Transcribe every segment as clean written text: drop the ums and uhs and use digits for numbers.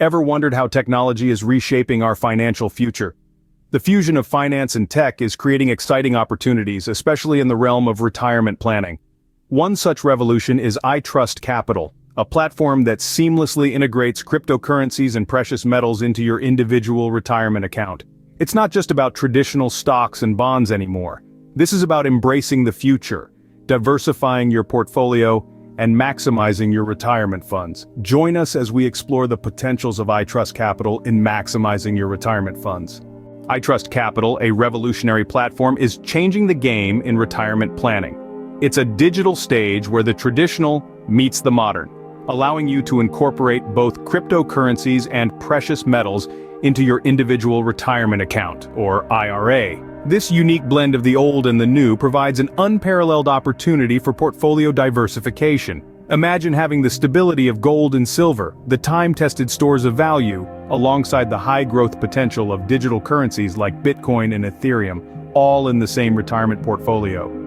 Ever wondered how technology is reshaping our financial future? The fusion of finance and tech is creating exciting opportunities, especially in the realm of retirement planning. One such revolution is iTrustCapital, a platform that seamlessly integrates cryptocurrencies and precious metals into your individual retirement account. It's not just about traditional stocks and bonds anymore. This is about embracing the future, diversifying your portfolio, and maximizing your retirement funds. Join us as we explore the potentials of iTrustCapital in maximizing your retirement funds. iTrustCapital, a revolutionary platform, is changing the game in retirement planning. It's a digital stage where the traditional meets the modern, allowing you to incorporate both cryptocurrencies and precious metals into your individual retirement account, or IRA. This unique blend of the old and the new provides an unparalleled opportunity for portfolio diversification. Imagine having the stability of gold and silver, the time-tested stores of value, alongside the high-growth potential of digital currencies like Bitcoin and Ethereum, all in the same retirement portfolio.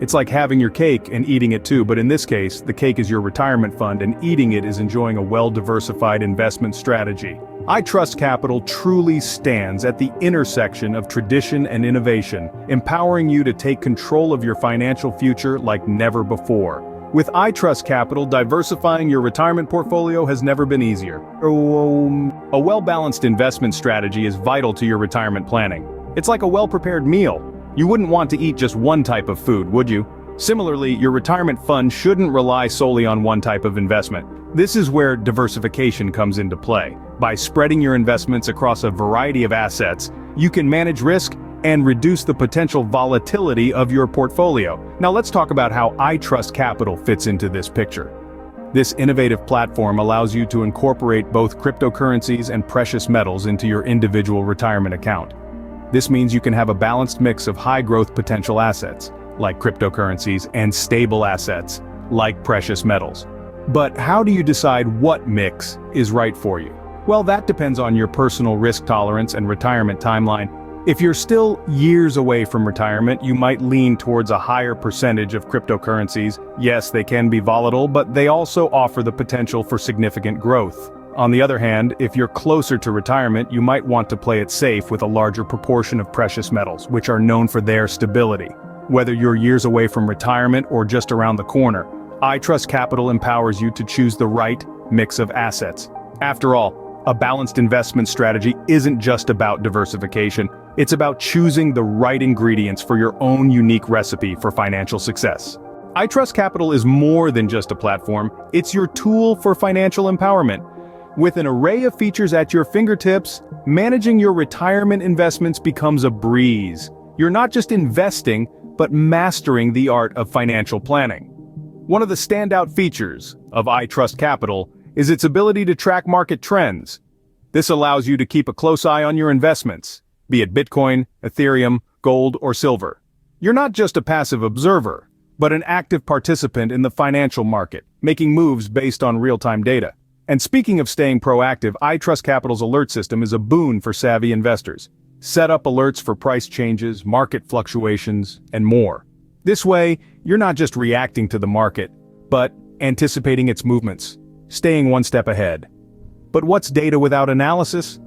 It's like having your cake and eating it too, but in this case, the cake is your retirement fund and eating it is enjoying a well-diversified investment strategy. iTrustCapital truly stands at the intersection of tradition and innovation, empowering you to take control of your financial future like never before. With iTrustCapital, diversifying your retirement portfolio has never been easier. A well-balanced investment strategy is vital to your retirement planning. It's like a well-prepared meal. You wouldn't want to eat just one type of food, would you? Similarly, your retirement fund shouldn't rely solely on one type of investment. This is where diversification comes into play. By spreading your investments across a variety of assets, you can manage risk and reduce the potential volatility of your portfolio. Now let's talk about how iTrustCapital fits into this picture. This innovative platform allows you to incorporate both cryptocurrencies and precious metals into your individual retirement account. This means you can have a balanced mix of high-growth potential assets, like cryptocurrencies, and stable assets, like precious metals. But how do you decide what mix is right for you? Well, that depends on your personal risk tolerance and retirement timeline. If you're still years away from retirement, you might lean towards a higher percentage of cryptocurrencies. Yes, they can be volatile, but they also offer the potential for significant growth. On the other hand, if you're closer to retirement, you might want to play it safe with a larger proportion of precious metals, which are known for their stability. Whether you're years away from retirement or just around the corner, iTrustCapital empowers you to choose the right mix of assets. After all, a balanced investment strategy isn't just about diversification, it's about choosing the right ingredients for your own unique recipe for financial success. iTrustCapital is more than just a platform, it's your tool for financial empowerment. With an array of features at your fingertips, managing your retirement investments becomes a breeze. You're not just investing, but mastering the art of financial planning. One of the standout features of iTrustCapital is its ability to track market trends. This allows you to keep a close eye on your investments, be it Bitcoin, Ethereum, gold, or silver. You're not just a passive observer, but an active participant in the financial market, making moves based on real-time data. And speaking of staying proactive, iTrustCapital's alert system is a boon for savvy investors. Set up alerts for price changes, market fluctuations, and more. This way, you're not just reacting to the market, but anticipating its movements, staying one step ahead. But what's data without analysis?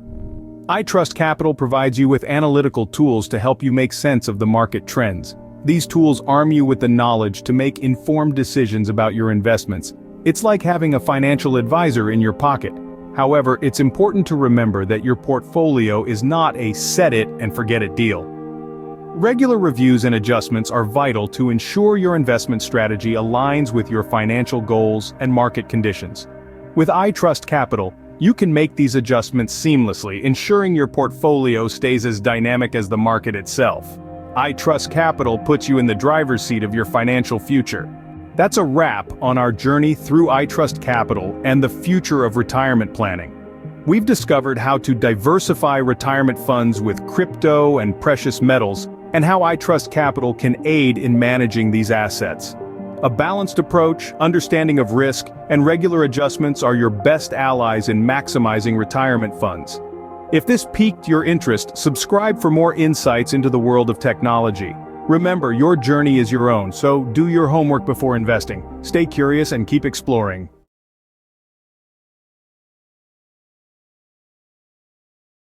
iTrustCapital provides you with analytical tools to help you make sense of the market trends. These tools arm you with the knowledge to make informed decisions about your investments. It's like having a financial advisor in your pocket. However, it's important to remember that your portfolio is not a set-it-and-forget-it deal. Regular reviews and adjustments are vital to ensure your investment strategy aligns with your financial goals and market conditions. With iTrustCapital, you can make these adjustments seamlessly, ensuring your portfolio stays as dynamic as the market itself. iTrustCapital puts you in the driver's seat of your financial future. That's a wrap on our journey through iTrustCapital and the future of retirement planning. We've discovered how to diversify retirement funds with crypto and precious metals, and how iTrustCapital can aid in managing these assets. A balanced approach, understanding of risk, and regular adjustments are your best allies in maximizing retirement funds. If this piqued your interest, subscribe for more insights into the world of technology. Remember, your journey is your own, so do your homework before investing. Stay curious and keep exploring.